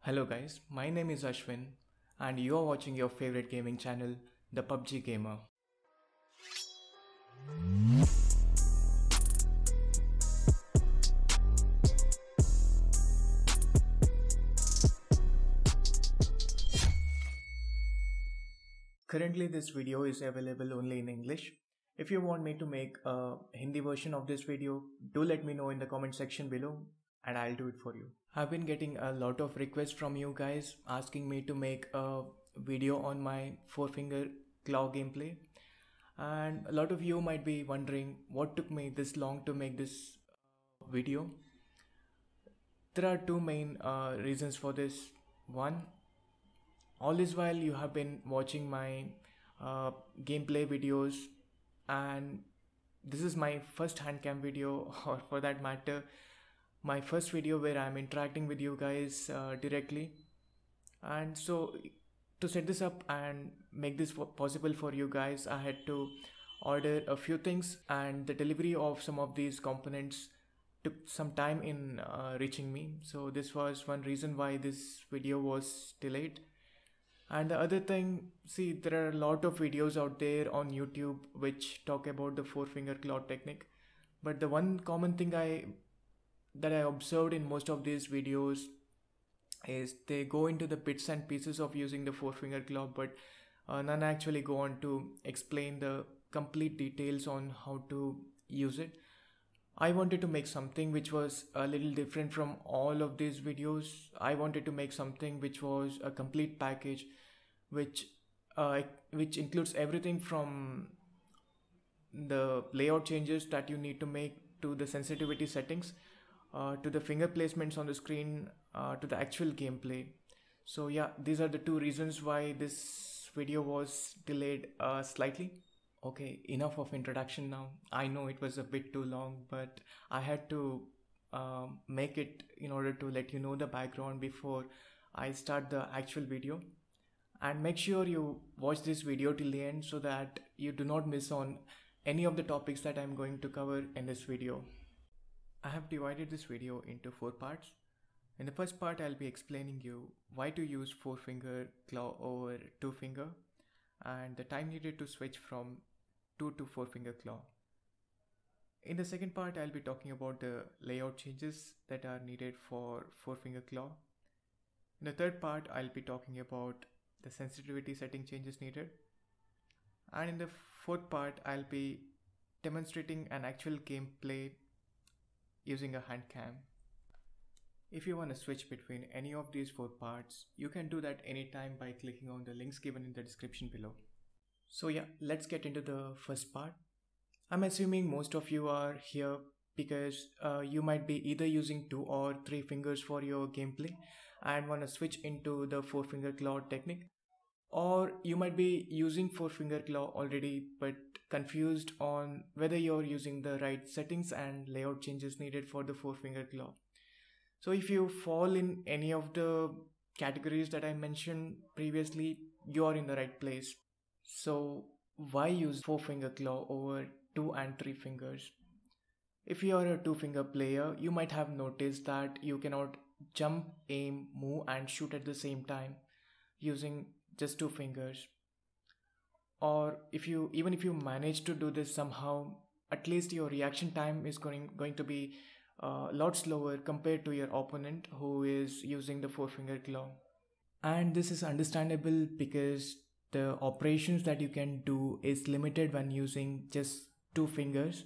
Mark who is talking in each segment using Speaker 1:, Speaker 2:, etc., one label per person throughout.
Speaker 1: Hello guys, my name is Ashwin and you are watching your favorite gaming channel, the PUBG Gamer. Currently this video is available only in English. If you want me to make a Hindi version of this video, do let me know in the comment section below and I'll do it for you. I've been getting a lot of requests from you guys asking me to make a video on my 4-finger claw gameplay, and a lot of you might be wondering what took me this long to make this video. There are two main reasons for this. One, all this while you have been watching my gameplay videos, and this is my first handcam video, or for that matter my first video where I'm interacting with you guys directly. And so to set this up and make this possible for you guys, I had to order a few things, and the delivery of some of these components took some time in reaching me. So this was one reason why this video was delayed. And the other thing, see, there are a lot of videos out there on YouTube which talk about the 4-finger claw technique, but the one common thing that I observed in most of these videos is they go into the bits and pieces of using the 4-finger claw, but none actually go on to explain the complete details on how to use it. I wanted to make something which was a little different from all of these videos. I wanted to make something which was a complete package, which includes everything from the layout changes that you need to make, to the sensitivity settings, to the finger placements on the screen, to the actual gameplay. So yeah, these are the two reasons why this video was delayed slightly. Okay, enough of introduction now. I know it was a bit too long, but I had to make it in order to let you know the background before I start the actual video. And make sure you watch this video till the end so that you do not miss on any of the topics that I'm going to cover in this video. I have divided this video into 4 parts. In the first part, I'll be explaining you why to use 4-finger claw over 2-finger and the time needed to switch from 2 to 4-finger claw. In the second part, I'll be talking about the layout changes that are needed for 4-finger claw. In the third part, I'll be talking about the sensitivity setting changes needed. And in the fourth part, I'll be demonstrating an actual gameplay using a hand cam. If you want to switch between any of these 4 parts, you can do that anytime by clicking on the links given in the description below. So yeah, let's get into the first part. I'm assuming most of you are here because you might be either using 2 or 3 fingers for your gameplay and want to switch into the 4-finger claw technique, or you might be using 4-finger claw already but confused on whether you're using the right settings and layout changes needed for the 4-finger claw. So if you fall in any of the categories that I mentioned previously, you are in the right place. So why use 4-finger claw over 2 and 3 fingers? If you are a 2-finger player, you might have noticed that you cannot jump, aim, move and shoot at the same time using just 2 fingers. Or even if you manage to do this somehow, at least your reaction time is going to be a lot slower compared to your opponent who is using the 4-finger claw. And this is understandable because the operations that you can do is limited when using just 2 fingers.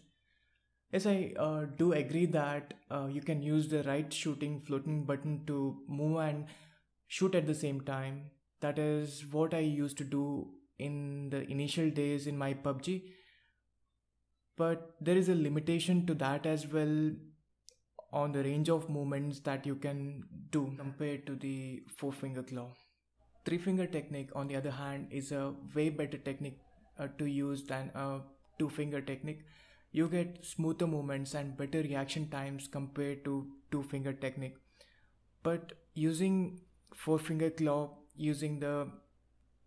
Speaker 1: Yes, I do agree that you can use the right shooting floating button to move and shoot at the same time. That is what I used to do in the initial days in my PUBG. But there is a limitation to that as well on the range of movements that you can do compared to the 4-finger claw. 3-finger technique, on the other hand, is a way better technique to use than a 2-finger technique. You get smoother movements and better reaction times compared to 2-finger technique. But using 4-finger claw, using the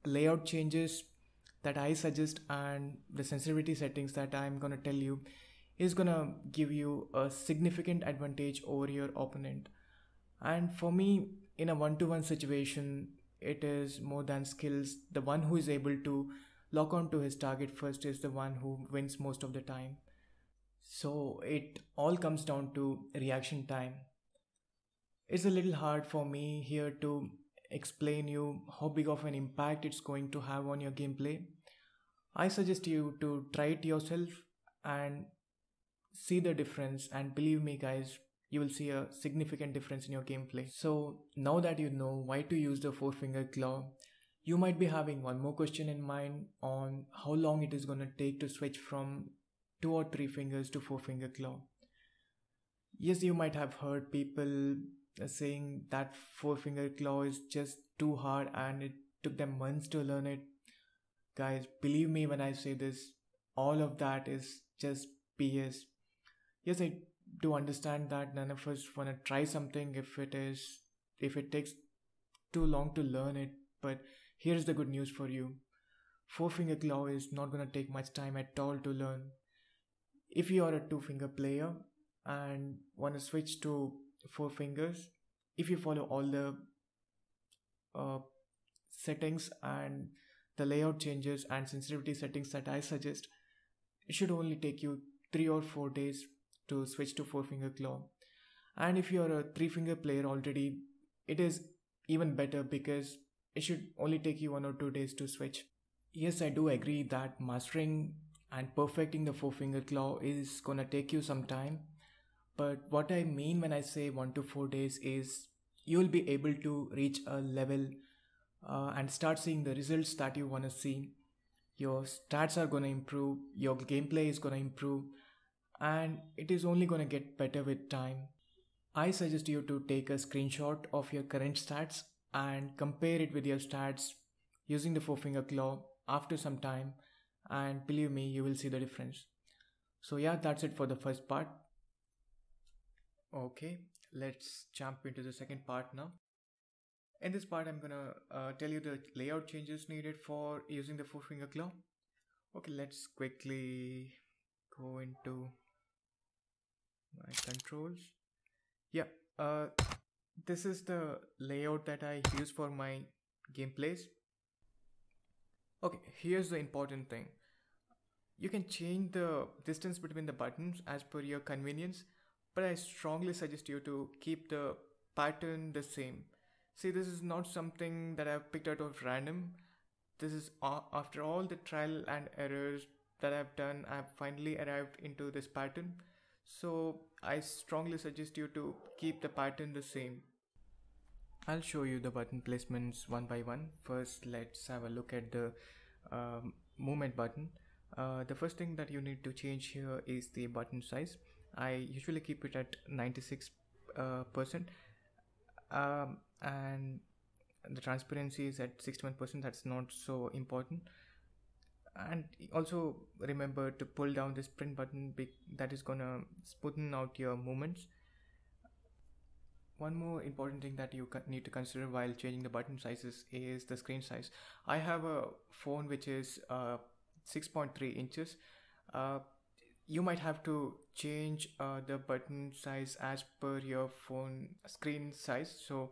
Speaker 1: layout changes that I suggest and the sensitivity settings that I'm gonna tell you, is gonna give you a significant advantage over your opponent. And for me, in a one-to-one situation, it is more than skills. The one who is able to lock on to his target first is the one who wins most of the time. So it all comes down to reaction time. It's a little hard for me here to explain you how big of an impact it's going to have on your gameplay. I suggest you to try it yourself and see the difference, and believe me guys, you will see a significant difference in your gameplay. So now that you know why to use the 4-finger claw, you might be having one more question in mind on how long it is going to take to switch from 2 or 3 fingers to 4-finger claw. Yes, you might have heard people saying that 4-finger claw is just too hard and it took them months to learn it. Guys, believe me when I say this, all of that is just BS. Yes, I do understand that none of us want to try something if it takes too long to learn it, but here's the good news for you. 4-finger claw is not going to take much time at all to learn. If you are a 2-finger player and want to switch to 4 fingers, if you follow all the settings and the layout changes and sensitivity settings that I suggest, it should only take you 3 or 4 days to switch to 4-finger claw. And if you're a 3-finger player already, it is even better because it should only take you 1 or 2 days to switch. Yes, I do agree that mastering and perfecting the 4-finger claw is gonna take you some time, but what I mean when I say 1 to 4 days is you'll be able to reach a level and start seeing the results that you want to see. Your stats are going to improve, your gameplay is going to improve, and it is only going to get better with time. I suggest you to take a screenshot of your current stats and compare it with your stats using the 4-finger claw after some time, and believe me, you will see the difference. So yeah, that's it for the first part. Okay, let's jump into the second part now. In this part, I'm gonna tell you the layout changes needed for using the 4-finger claw. Okay, let's quickly go into my controls. Yeah, this is the layout that I use for my gameplays. Okay, here's the important thing. You can change the distance between the buttons as per your convenience, but I strongly suggest you to keep the pattern the same. See, this is not something that I've picked out of random. This is after all the trial and errors that I've done, I've finally arrived into this pattern. So I strongly suggest you to keep the pattern the same. I'll show you the button placements one by one. First, let's have a look at the movement button. The first thing that you need to change here is the button size. I usually keep it at 96%, and the transparency is at 61%. That's not so important. And also remember to pull down this print button, that is gonna smoothen out your movements. One more important thing that you need to consider while changing the button sizes is the screen size. I have a phone which is 6.3 inches. You might have to change the button size as per your phone screen size, so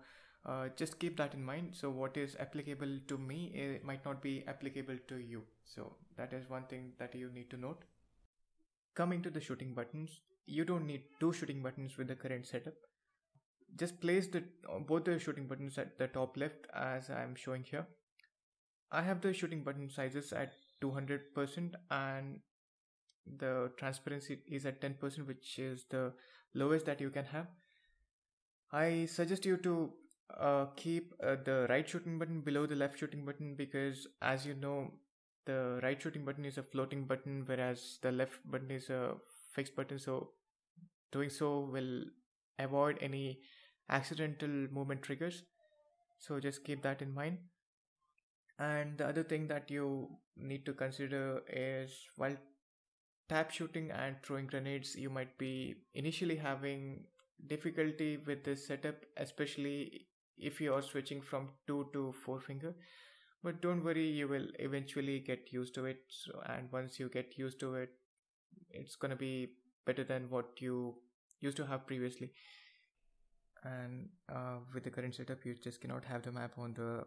Speaker 1: just keep that in mind. So what is applicable to me, it might not be applicable to you, so that is one thing that you need to note. Coming to the shooting buttons, you don't need 2 shooting buttons with the current setup. Just place both the shooting buttons at the top left as I'm showing here. I have the shooting button sizes at 200% and the transparency is at 10%, which is the lowest that you can have. I suggest you to keep the right shooting button below the left shooting button, because as you know, the right shooting button is a floating button whereas the left button is a fixed button, so doing so will avoid any accidental movement triggers. So just keep that in mind. And the other thing that you need to consider is while tap shooting and throwing grenades, you might be initially having difficulty with this setup, especially if you are switching from 2 to 4-finger. But don't worry, you will eventually get used to it. And once you get used to it, it's gonna be better than what you used to have previously. and with the current setup you just cannot have the map on the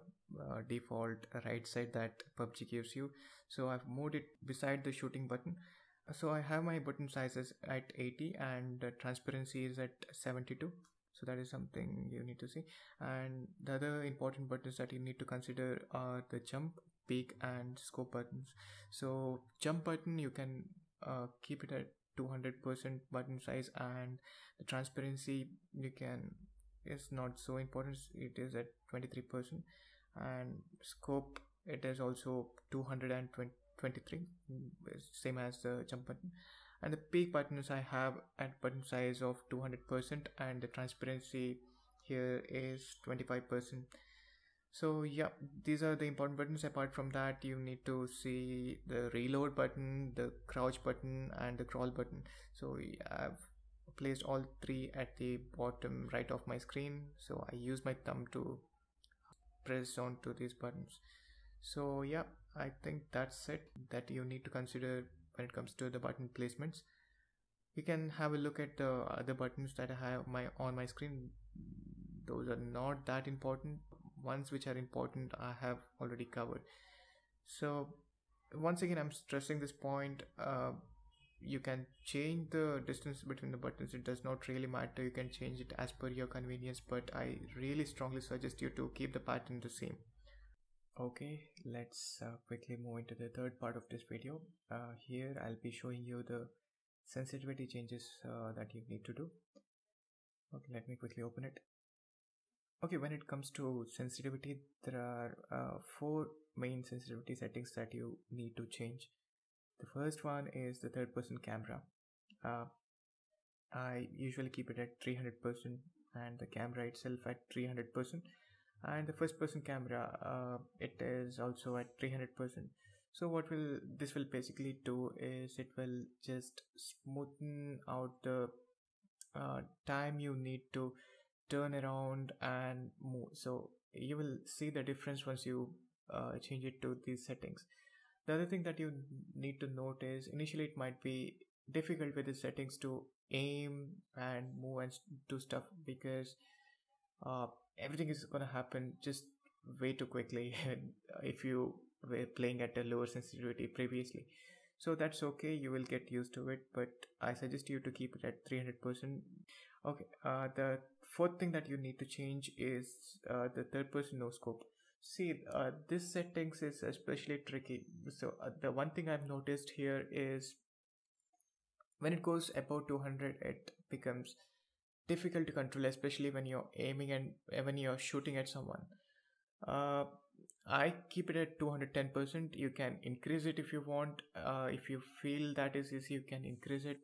Speaker 1: default right side that PUBG gives you. So I've moved it beside the shooting button. So I have my button sizes at 80 and the transparency is at 72. So that is something you need to see. And the other important buttons that you need to consider are the jump, peak and scope buttons. So jump button you can keep it at 200% button size, and the transparency you can is not so important, it is at 23%, and scope it is also 223, same as the jump button. And the peak buttons I have at button size of 200% and the transparency here is 25%. So yeah, these are the important buttons. Apart from that, you need to see the reload button, the crouch button and the crawl button. So I've placed all three at the bottom right of my screen, so I use my thumb to press onto these buttons. So yeah, I think that's it that you need to consider when it comes to the button placements. You can have a look at the other buttons that I have on my screen. Those are not that important. Ones which are important I have already covered. So once again I'm stressing this point, you can change the distance between the buttons. It does not really matter, you can change it as per your convenience, but I really strongly suggest you to keep the pattern the same. Okay, let's quickly move into the third part of this video. Here I'll be showing you the sensitivity changes that you need to do. Okay, let me quickly open it. Okay, when it comes to sensitivity, there are 4 main sensitivity settings that you need to change. The first one is the third person camera. I usually keep it at 300% and the camera itself at 300%, and the first person camera it is also at 300%. So what will this will basically do is it will just smoothen out the time you need to turn around and move. So you will see the difference once you change it to these settings. The other thing that you need to note is initially it might be difficult with the settings to aim and move and do stuff, because everything is gonna happen just way too quickly if you were playing at a lower sensitivity previously. So that's okay, you will get used to it, but I suggest you to keep it at 300%. Okay, the fourth thing that you need to change is the third person no scope. See, this settings is especially tricky. So the one thing I've noticed here is when it goes above 200, it becomes difficult to control, especially when you're aiming and when you're shooting at someone. I keep it at 210%. You can increase it if you want. If you feel that is easy, you can increase it,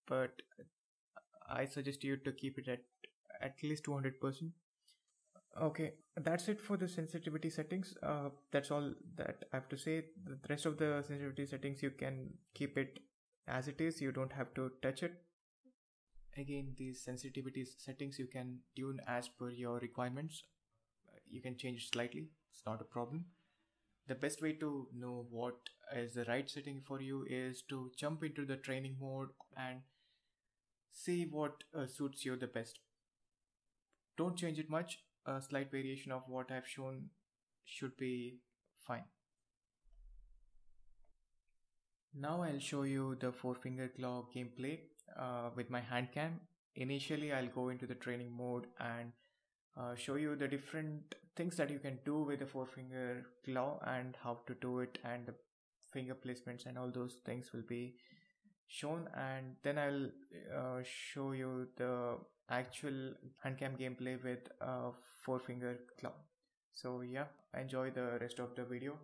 Speaker 1: but I suggest you to keep it at least 200%. Okay, that's it for the sensitivity settings. That's all that I have to say. The rest of the sensitivity settings you can keep it as it is, you don't have to touch it. Again, these sensitivity settings you can tune as per your requirements. You can change it slightly, it's not a problem. The best way to know what is the right setting for you is to jump into the training mode and see what suits you the best. Don't change it much. A slight variation of what I've shown should be fine. Now I'll show you the 4-finger claw gameplay with my hand cam. Initially I'll go into the training mode and show you the different things that you can do with the 4-finger claw and how to do it, and the finger placements and all those things will be shown, and then I'll show you the actual handcam gameplay with 4-finger claw. So yeah, enjoy the rest of the video.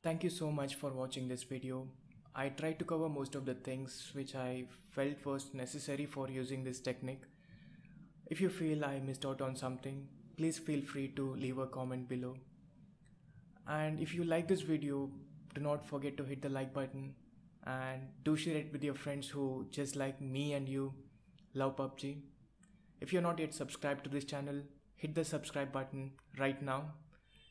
Speaker 1: Thank you so much for watching this video. I tried to cover most of the things which I felt was necessary for using this technique. If you feel I missed out on something, please feel free to leave a comment below. And if you like this video, do not forget to hit the like button and do share it with your friends who, just like me and you, love PUBG. If you're not yet subscribed to this channel, hit the subscribe button right now.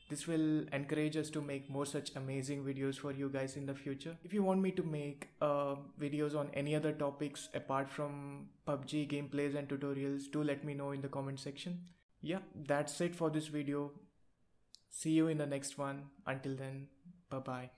Speaker 1: This will encourage us to make more such amazing videos for you guys in the future. If you want me to make videos on any other topics apart from PUBG gameplays and tutorials, do let me know in the comment section. Yeah, that's it for this video. See you in the next one. Until then, bye bye.